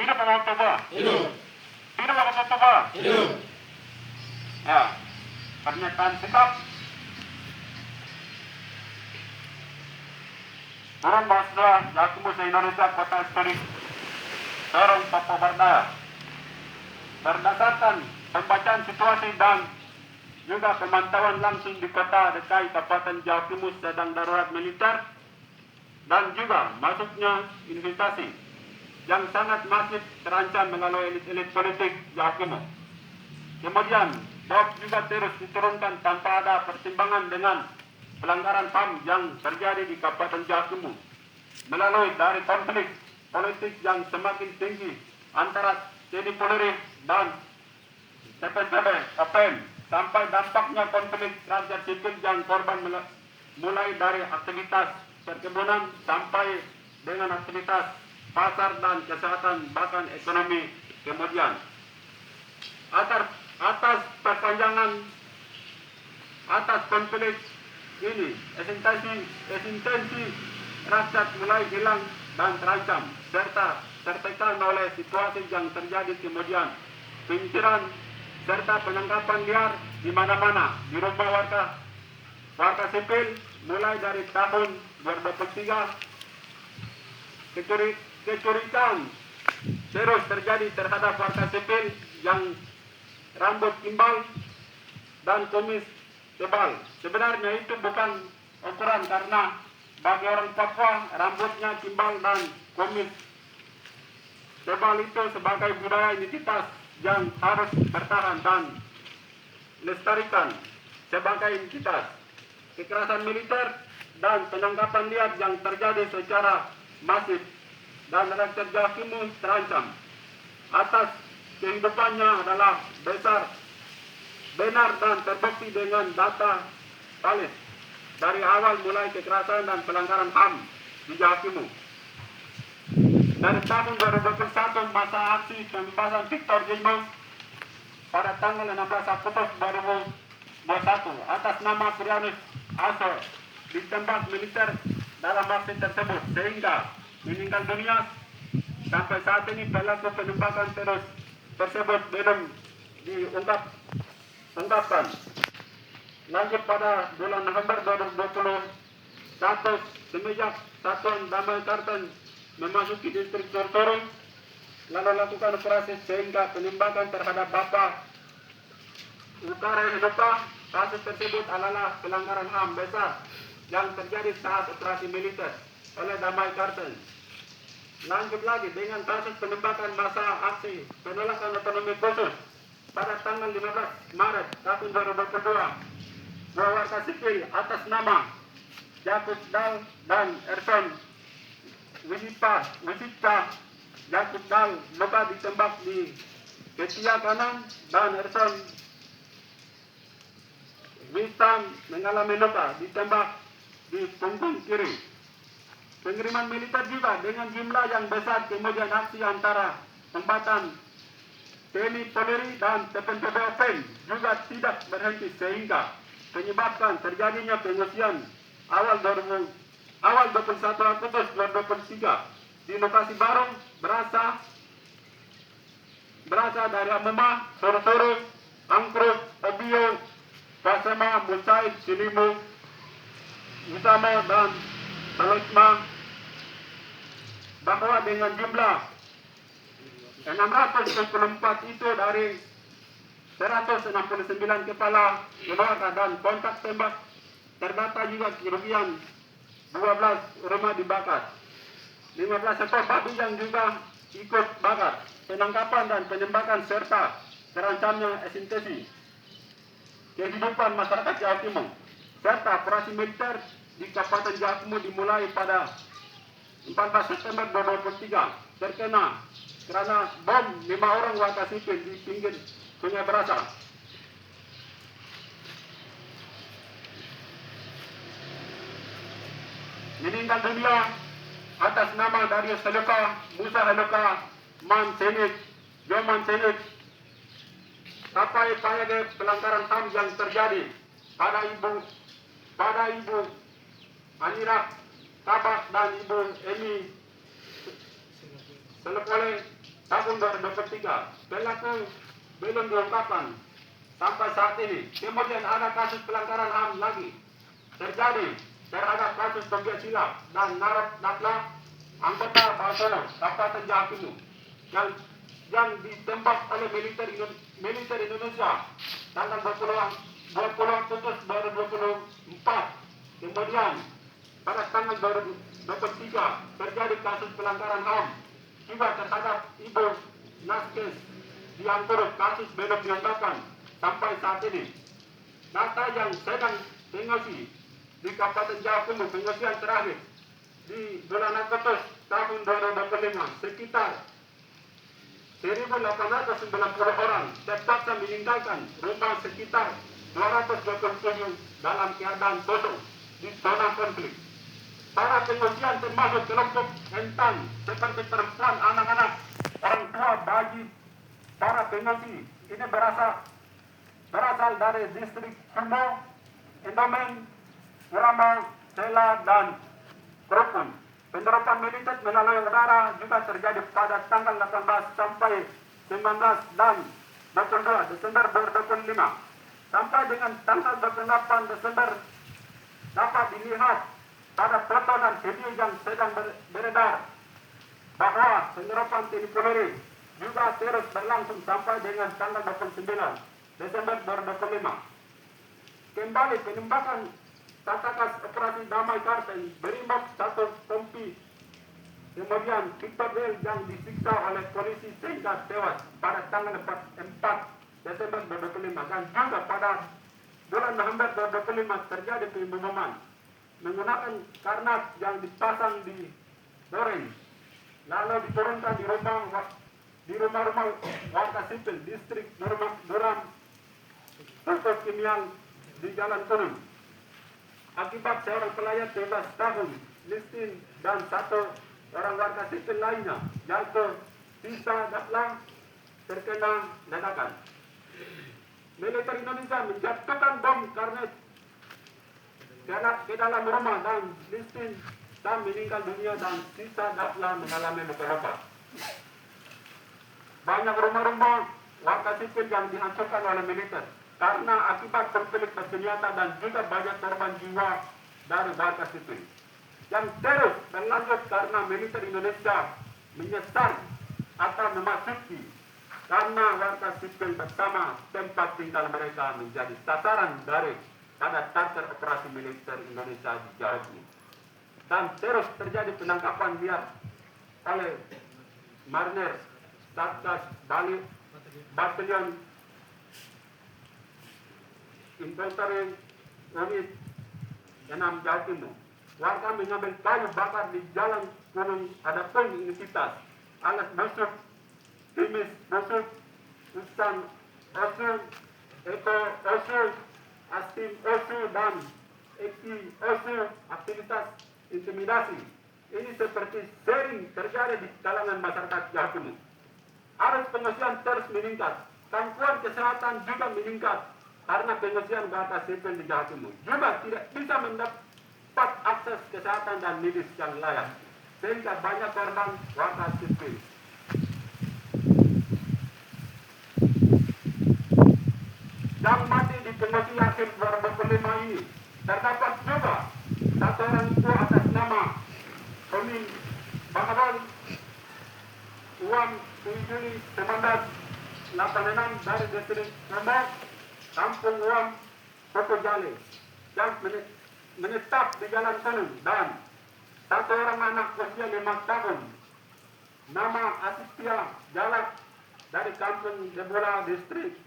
Hidup Muhammad Mustafa. Hidup. Hidup Muhammad Mustafa. Hidup. Ya, pernyataan sikap. Turun Mahasiswa Jakimus Indonesia Kota Studi Sorong Papua Barat. Berdasarkan pembacaan situasi dan juga pemantauan langsung di kota DKI Kabupaten Jakimus sedang darurat militer dan juga masuknya investasi yang sangat masif terancam melalui elit-elit politik Jakimus. Kemudian, BOP juga terus diturunkan tanpa ada pertimbangan dengan pelanggaran HAM yang terjadi di Kabupaten Jakimus melalui dari konflik politik yang semakin tinggi antara TNI Polri dan TPCB, KPM, sampai dampaknya konflik rakyat sipil yang korban mulai dari aktivitas perkebunan sampai dengan aktivitas pasar dan kesehatan bahkan ekonomi. Kemudian atas perpanjangan atas konflik ini eksistensi rakyat mulai hilang dan terancam serta tertekan oleh situasi yang terjadi. Kemudian pinggiran serta penangkapan liar di mana-mana di rumah warga sipil mulai dari tahun 2023. Kecurigaan terus terjadi terhadap warga sipil yang rambut gimbal dan kumis tebal. Sebenarnya itu bukan ukuran karena bagi orang Papua rambutnya gimbal dan kumis tebal itu sebagai budaya identitas yang harus bertahan dan lestarikan sebagai identitas. Kekerasan militer dan penangkapan liar yang terjadi secara masif dan rakyat Jakimus terancam atas kehidupannya adalah benar dan terbukti dengan data valid dari awal mulai kekerasan dan pelanggaran HAM di Jakimus. Dari tahun 2021 masa aksi pembebasan Victor Gilmo pada tanggal 16 Agustus 2021 atas nama Prianus Aso ditembak militer dalam aksi tersebut sehingga meninggal dunia. Sampai saat ini pelaku penembakan terus tersebut belum diungkapkan. Lanjut pada bulan November 2021 semenjak Satuan Damai Kartens memasuki distrik Sorong lalu lakukan operasi sehingga penembakan terhadap Bapak Utara Edopa. Kasus tersebut adalah pelanggaran HAM besar yang terjadi saat operasi militer oleh Damai Kartens. Lanjut lagi dengan kasus penembakan masa aksi penolakan otonomi khusus pada tanggal 15 Maret tahun 2022. Dua warga sipil atas nama Jakub Dal dan Erson Wisita Jakub Dal luka ditembak di ketiak kanan dan Erson Wisita mengalami luka ditembak di punggung kiri. Pengiriman militer juga dengan jumlah yang besar, kemudian aksi antara tempatan TNI Polri dan TPCB juga tidak berhenti sehingga menyebabkan terjadinya pengungsian awal 21 Agustus 2023 di lokasi Barong berasal dari Amema, Soro-Soro, Angkruk, Obio, Pasema, Musaid, Silimu, Utama dan Talosma, bahwa dengan jumlah 624 itu dari 169 kepala keluarga dan kontak tembak terdata juga kerugian 12 rumah dibakar, 15 ekor babi yang juga ikut bakar, penangkapan dan penembakan serta terancamnya eksistensi kehidupan masyarakat Jawa Timur serta operasi militer di Kabupaten Jakimus dimulai pada 14 September 2023 terkena karena bom 5 orang warga sipil di pinggir Sungai Berasa. Meninggal dunia atas nama Darius Heluka, Musa Heluka, Man Senik, Joman Senik. Sampai pelanggaran HAM yang terjadi pada ibu Anira Tabak dan ibu Emi Selepole tahun 2023 pelaku belum diungkapkan sampai saat ini. Kemudian ada kasus pelanggaran HAM lagi terjadi terhadap kasus pembiak silap dan narapidana anggota Barcelona Kabupaten Jawa yang ditembak oleh militer Indonesia tanggal 20 Agustus 2024. Kemudian pada tanggal 2023 terjadi kasus pelanggaran HAM juga terhadap Ibu Naskes diatur kasus belum diungkapkan sampai saat ini. Data yang sedang diingatkan di Kabupaten Jawa Timur pengisian terakhir di bulan Agustus tahun 2025 sekitar 1.890 orang terpaksa meninggalkan rumah sekitar 227 dalam keadaan kosong di zona konflik. Para pengungsian termasuk kelompok rentan seperti perempuan, anak-anak, orang tua, bayi. Para pengungsi ini berasal dari distrik Kumo, Indomen, Urama, Sela, dan Kerupun. Penerapan militer melalui udara juga terjadi pada tanggal 18 sampai 19 dan 22 Desember 2025. Sampai dengan tanggal 28 Desember dapat dilihat pada foto dan video yang sedang beredar bahwa penerapan TNI Polri juga terus berlangsung sampai dengan tanggal 29 Desember 2025. Kembali penembakan Tatakas Operasi Damai Kartens berimbas satu kompi. Kemudian Victor Del yang disiksa oleh polisi sehingga tewas pada tanggal 4 Desember 2025 dan juga pada bulan November 2025 terjadi pembunuhan menggunakan karnat yang dipasang di Doreng lalu diturunkan di rumah-rumah warga sipil distrik Duram Khusus Kimian di Jalan Kuning. Akibat seorang pelayan 13 tahun miskin dan satu orang warga sipil lainnya yaitu Tisa Datlang terkena ledakan. Militer Indonesia menjatuhkan bom karena ke dalam rumah dan miskin dan meninggal dunia dan Tisa Datlang mengalami luka-luka. Banyak rumah-rumah warga sipil yang dihancurkan oleh militer karena akibat konflik bersenjata dan juga banyak korban jiwa dari warga sipil yang terus berlanjut karena militer Indonesia menyesal atau memasuki karena warga sipil bersama tempat tinggal mereka menjadi sasaran dari pada target operasi militer Indonesia di Jawa Timur. Dan terus terjadi penangkapan liar oleh Marinir Satgas Bali Batalion Infanteri Unit 6 Jawa Timur. Warga mengambil kayu bakar di jalan Gunung Adapun Universitas Alas Busuk, Timis Busuk, Usan Osu, Eko Osu, Astim Osu, dan Eki Osu. Aktivitas intimidasi ini seperti sering terjadi di kalangan masyarakat Jawa Timur. Arus pengungsian terus meningkat, gangguan kesehatan juga meningkat karena pengungsian warga sipil di Jawa Timur juga tidak bisa mendapat akses kesehatan dan medis yang layak, sehingga banyak korban warga sipil. Yang mati di pengungsi akhir 2025 ini terdapat juga satu orang itu atas nama Tommy Bangabal uang 7 Juli 1986 dari distrik Lombok, Kampung Uam, Kota Jale, yang menetap di Jalan Kuning, dan satu orang anak usia 5 tahun nama Asistia Jalak dari Kampung Jebola distrik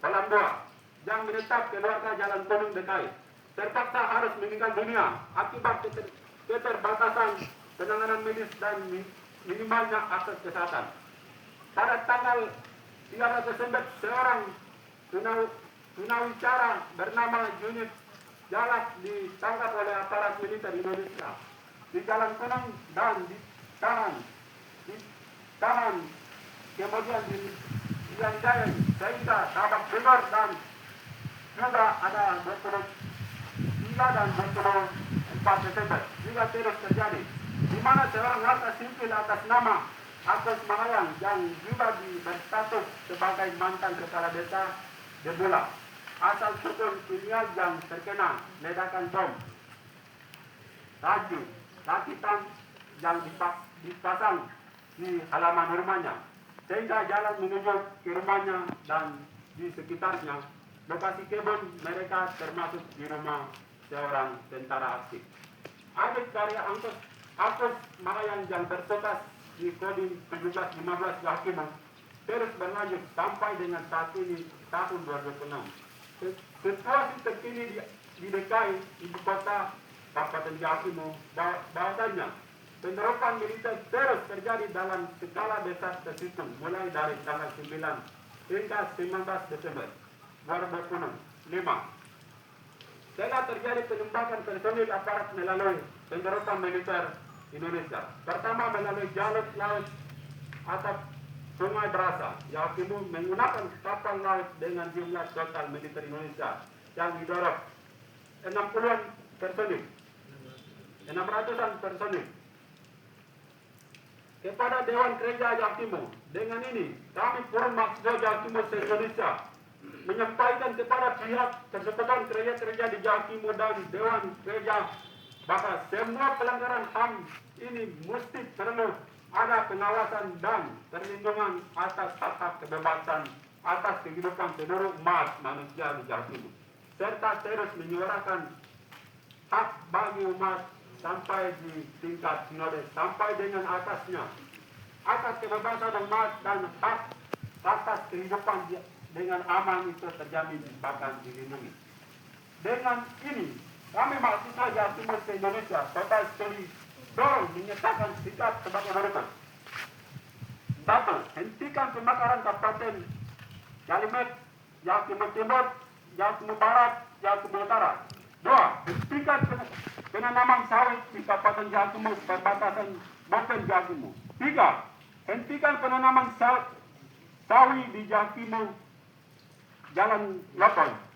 Palambua yang menetap keluarga Jalan Kuning DKI terpaksa harus meninggal dunia akibat keterbatasan penanganan medis dan minimalnya akses kesehatan. Pada tanggal 3 Desember seorang tunawicara bernama Unit Jalak ditangkap oleh aparat militer Indonesia di Jalan Kuning dan ditahan kemudian dilanjai sehingga dapat dengar, dan juga ada 23 dan 24 Desember juga terus terjadi di mana seorang warga sipil atas nama Agus Mahayang yang juga berstatus sebagai mantan kepala desa Debula, asal sukun Pilihan yang terkena ledakan bom. Raju, rakitan yang dipasang di halaman rumahnya, sehingga jalan menuju ke rumahnya dan di sekitarnya lokasi kebun mereka termasuk di rumah seorang tentara aktif. Adik dari Agus Mahayang yang bertugas di Kodim 1715 Yakimu terus berlanjut sampai dengan saat ini tahun 2006. Situasi terkini di DKI ibu kota Kabupaten Yakimu bahwasanya penerapan militer terus terjadi dalam skala desa terhitung mulai dari tanggal 9 hingga 19 Desember 2005. Telah terjadi penembakan personil aparat melalui penerapan militer Indonesia. Pertama melalui jalur laut atau Sungai Berasa, Yakimu menggunakan kapal laut dengan jumlah total militer Indonesia yang didorong 60-an personil, 600-an personil. Kepada Dewan Gereja Yakimu, dengan ini kami Forum Mahasiswa Yakimu se-Indonesia menyampaikan kepada pihak persekutuan gereja-gereja di Yakimu dan Dewan Gereja bahwa semua pelanggaran HAM ini mesti perlu ada pengawasan dan perlindungan atas hak-hak kebebasan atas kehidupan seluruh umat manusia di Yakimu, serta terus menyuarakan hak bagi umat sampai di tingkat sinode sampai dengan atasnya atas kebebasan umat dan hak atas kehidupan dengan aman itu terjamin bahkan dilindungi. Dengan ini kami mahasiswa Yakimu se-Indonesia total studi dorong menyatakan sikap sebagai berikut. 1. Hentikan pembakaran Kabupaten Kalimet, Yakimu Timur, Yakimu Barat, Yakimu Utara. 2. Hentikan penanaman sawit di Kabupaten Yakimu perbatasan Bopen Yakimu. 3. Hentikan penanaman sawi di Yakimu Jalan Lopon.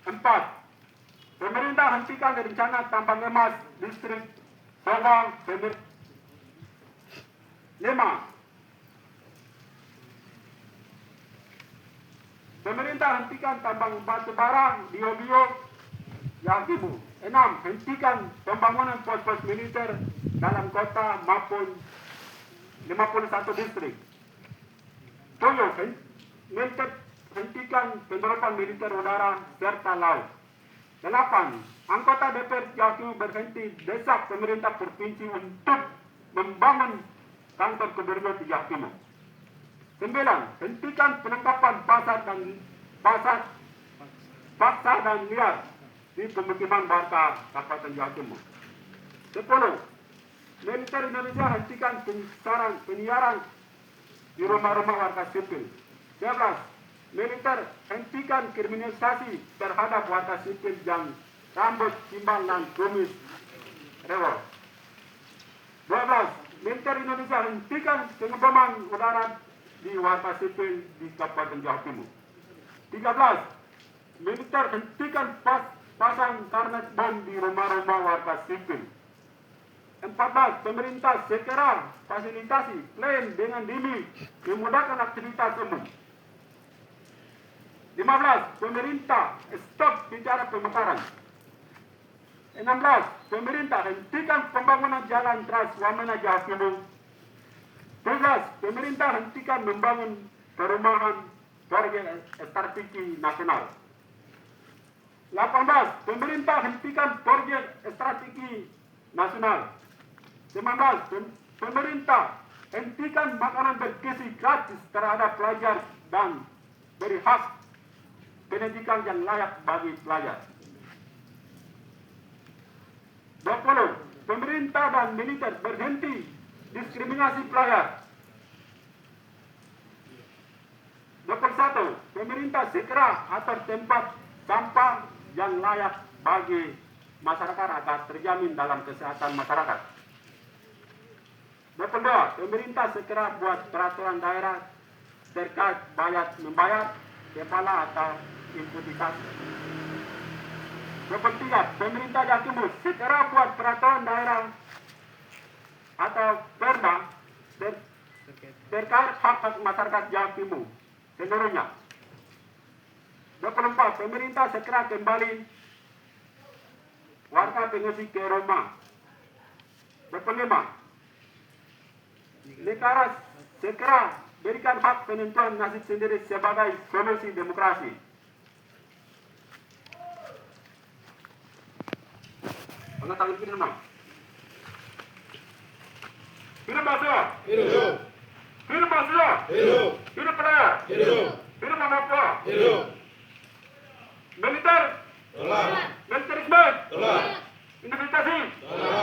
4. Pemerintah hentikan rencana tambang emas distrik Sabang. 5. Pemerintah hentikan tambang batu bara di Obio, Yakimu. 6. Hentikan pembangunan pos-pos militer dalam kota maupun 51 distrik. 7. Hentikan penerapan militer udara serta laut. 8. Anggota DPR Yakimu berhenti desak pemerintah provinsi untuk membangun kantor gubernur di Yakimu. 9. Hentikan penangkapan paksa dan liar di pemukiman warga Kabupaten Yakimu. 10. Militer Indonesia hentikan penyiaran di rumah-rumah warga sipil. 11. Militer hentikan kriminalisasi terhadap warga sipil yang rambut, simbal, dan kumis rewel. 12. Militer Indonesia hentikan pengeboman udara di warga sipil di Kabupaten Yakimu. 13. Militer hentikan pasang karnet bom di rumah-rumah warga sipil. 14. Pemerintah segera fasilitasi klaim dengan demi memudahkan aktivitas umum. 15. Pemerintah stop bicara pemekaran. 16. Pemerintah hentikan pembangunan jalan Trans Wamena Yakimu. 17. Pemerintah hentikan membangun perumahan proyek strategi nasional. 18. Pemerintah hentikan proyek strategi nasional. 19. Pemerintah hentikan makanan bergizi gratis terhadap pelajar dan beri hak pendidikan yang layak bagi pelajar. 20. Pemerintah dan militer berhenti diskriminasi pelajar. 21. Pemerintah segera atur tempat sampah yang layak bagi masyarakat agar terjamin dalam kesehatan masyarakat. 22. Pemerintah segera buat peraturan daerah terkait membayar kepala atau imputasi. 23, pemerintah Jawa Timur segera buat peraturan daerah atau perda terkait hak masyarakat Jawa Timur seluruhnya. 24, pemerintah segera kembali warga pengungsi ke rumah. 25, negara segera berikan hak penentuan nasib sendiri sebagai solusi demokrasi. Pengetahuan kiri nama. Hidup Papua. Hidup. Hidup Papua. Hidup. Hidup Pelaya. Hidup. Hidup Papua. Hidup. Militer. Tolak. Militerisme. Tolak. Independensi. Tolak.